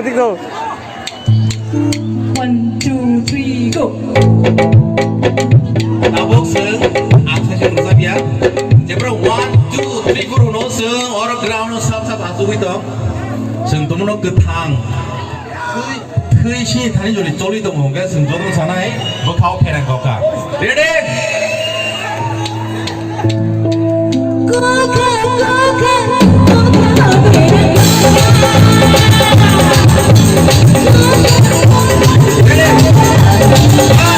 tiếng rồi. 1, 2, 3, go. Nào bốc sướng, áp sát chân ra phía. Chỉ bắt đầu 1, 2, 3, go nó sướng, ở ground nó sắp sắp áp xuống đó. Sướng tụi nó cứ thang. Cứ chi 타는 줄이 쫄리도 뭔가 승조도 사나이 뭐 가오케랑 가오까. 레디. Ready?